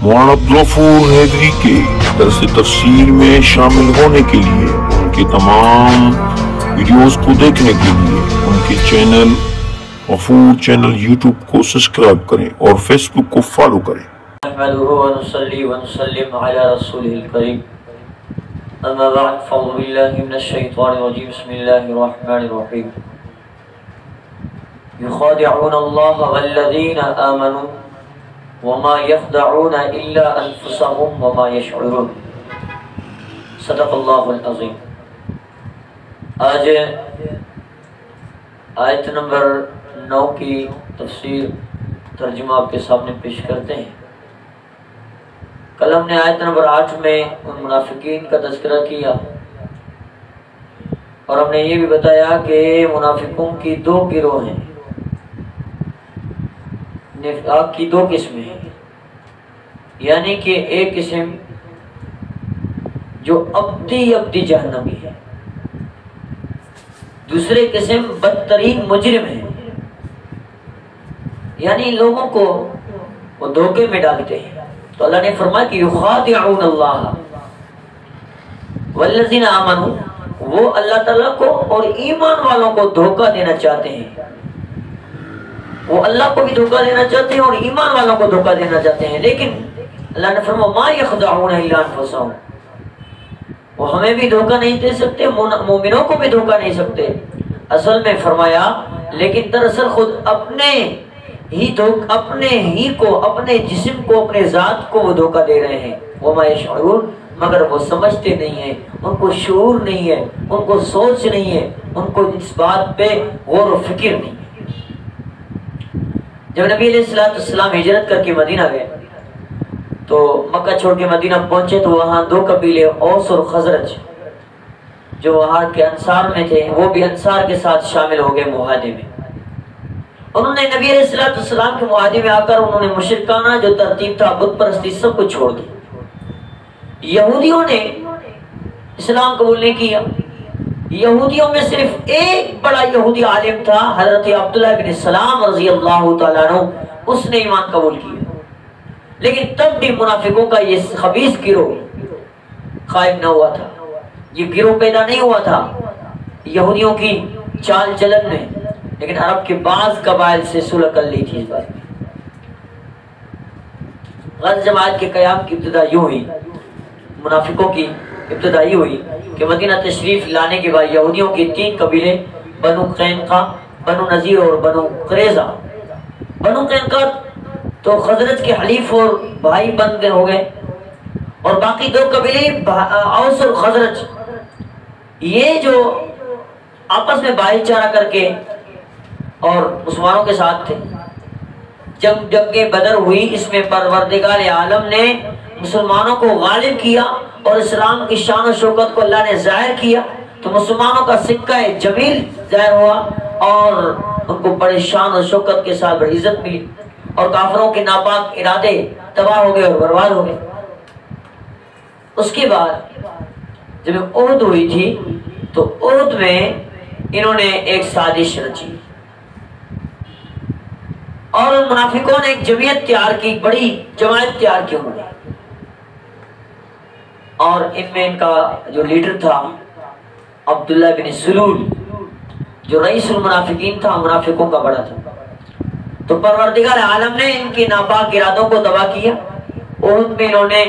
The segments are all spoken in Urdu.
مولانا عبدالغفور حیدری کے درس تفسیر میں شامل ہونے کے لیے، ان کے تمام ویڈیوز کو دیکھنے کے لیے ان کے چینل غفور چینل یوٹیوب کو سبسکرائب کریں اور فیس بک کو فالو کریں۔ نحمده ونصلي ونسلم على رسوله الكريم اما بعد فاعوذ بالله من الشيطان الرجيم بسم الله الرحمن الرحيم يخادعون الله والذين آمنوا وما يخدعون إلا أنفسهم وما يشعرون صدق الله العظيم۔ آج آیت نمبر 9 کی تفسیر ترجمہ آپ کے سامنے پیش کرتے ہیں۔ کل ہم نے آیت نمبر 8 میں ان منافقین کا تذکرہ کیا اور ہم نے یہ بھی بتایا کہ منافقوں کی 2 گروہ ہیں، نفاق کی 2 قسمیں ہیں، یعنی کہ ایک قسم جو ابدی جہنمی ہے، دوسرے قسم بدترین مجرم ہے، یعنی لوگوں کو وہ دھوکے میں ڈالتے ہیں۔ تو اللہ نے فرمایا کہ یخادعون اللہ والذین آمنوا، وہ اللہ تعالیٰ کو اور ایمان والوں کو دھوکہ دینا چاہتے ہیں، وہ اللہ کو بھی دھوکہ دینا چاہتے ہیں اور ایمان والوں کو دھوکہ دینا چاہتے ہیں، لیکن اللہ نے فرمایا ما یخدعون الا انفسهم، وہ ہمیں بھی دھوکہ نہیں دے سکتے، مومنوں کو بھی دھوکہ نہیں سکتے۔ اصل میں فرمایا لیکن دراصل خود اپنے ہی کو، اپنے جسم کو، اپنے ذات کو وہ دھوکہ دے رہے ہیں۔ وما یشعرون، مگر وہ سمجھتے نہیں ہیں، ان کو شعور نہیں ہے، ان کو سوچ نہیں ہے، ان کو اس بات پہ غور و فکر نہیں ہے۔ جب نبی علیہ السلام ہجرت کر کے مدینہ گئے تو مکہ چھوڑ کے مدینہ پہنچے تو وہاں 2 قبیلے اوس اور خزرج جو وہاں کے انصار میں تھے، وہ بھی انصار کے ساتھ شامل ہو گئے معاہدے میں۔ انہوں نے نبی علیہ السلام کے معاہدے میں آ کر انہوں نے مشرکانہ جو ترتیب تھا، بت پرستی، سب کچھ چھوڑ دی۔ یہودیوں نے اسلام قبول نہیں کیا۔ یہودیوں میں صرف ایک بڑا یہودی عالم تھا، حضرت عبداللہ بن سلام رضی اللہ تعالیٰ عنہ، اس نے ایمان قبول کیا، لیکن تب بھی منافقوں کا یہ خبیث گروہ قائم نہ ہوا تھا، یہ گروہ پیدا نہیں ہوا تھا یہودیوں کی چال چلن میں، لیکن عرب کے بعض قبائل سے صلح کر لی تھی اس بات میں۔ غزوہ جماعت کے قیام کی ابتدا یوں ہوئی، منافقوں کی ابتدا یہ ہوئی کہ مدینہ تشریف لانے کے بعد یہودیوں کے 3 قبیلے، بنو قینقاع، بنو نذیر اور بنو قریظہ۔ بنو قینقاع تو خزرج کے حلیف اور بھائی بن گئے ہو گئے، اور باقی 2 قبیلے اوس اور خزرج، یہ جو آپس میں بھائی چارہ کر کے اور مسلمانوں کے ساتھ تھے۔ جنگ بدر ہوئی، اس میں پروردگار عالم نے مسلمانوں کو غالب کیا اور اسلام کی شان و شوکت کو اللہ نے ظاہر کیا، تو مسلمانوں کا سکہ جمیل ظاہر ہوا اور ان کو بڑے شان و شوکت کے ساتھ بڑی عزت ملی، اور کافروں کے ناپاک ارادے تباہ ہو گئے اور برباد ہو گئے۔ اس کے بعد جب احد ہوئی تھی تو احد میں انہوں نے ایک سازش رچی اور منافقوں نے ایک جمعیت تیار کی، بڑی جماعت تیار کی انہوں نے، اور ان میں ان کا جو لیڈر تھا عبداللہ بن سلول، جو رئیس المنافقین تھا، منافقوں کا بڑا تھا۔ تو پروردگار عالم نے ان کے ناپاک ارادوں کو تباہ کیا۔ احد میں انہوں نے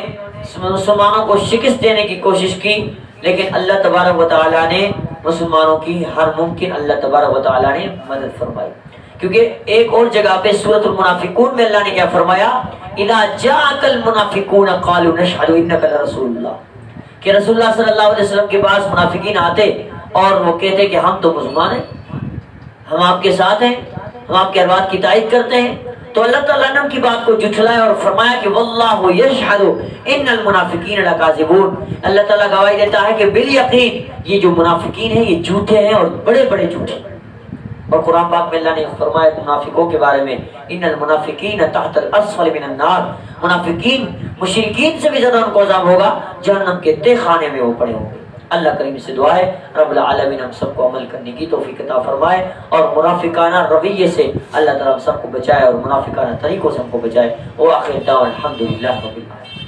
مسلمانوں کو شکست دینے کی کوشش کی، لیکن اللہ تبارک و تعالیٰ نے مسلمانوں کی ہر ممکن اللہ تبارک و تعالیٰ نے مدد فرمائی، کیونکہ ایک اور جگہ پہ سورۃ المنافقون میں اللہ نے کیا فرمایا، اذا جاءك المنافقون قالوا نشهد انك لرسول اللہ، کہ رسول اللہ صلی اللہ علیہ وسلم کے پاس منافقین آتے اور وہ کہتے کہ ہم تو مسلمان ہیں، ہم آپ کے ساتھ ہیں، ہم آپ کے بات کی تائید کرتے ہیں، تو اللہ تعالیٰ نے ان کی بات کو جھٹلایا اور فرمایا کہ واللہ یشہد ان المنافقین لکاذبون، اللہ تعالیٰ گواہی دیتا ہے کہ بالیقین یہ جو منافقین ہیں یہ جھوٹے ہیں اور بڑے بڑے جھوٹے ہیں۔ اور قرآن پاک میں اللہ نے فرمایا منافقوں کے بارے میں ان المنافقین تحت الاسفل من النار، منافقین مشرکین سے بھی زیادہ ان کو عذاب ہوگا، جہنم کے تہ خانے میں وہ پڑے ہوں گے۔ اللہ کریم سے دعا ہے رب العالمین ہم سب کو عمل کرنے کی توفیق عطا فرمائے اور منافقانہ رویے سے اللہ تعالیٰ ہم سب کو بچائے اور منافقانہ طریقوں سے ہم کو بچائے۔ وآخر دعوانا الحمدللہ رب العالمین۔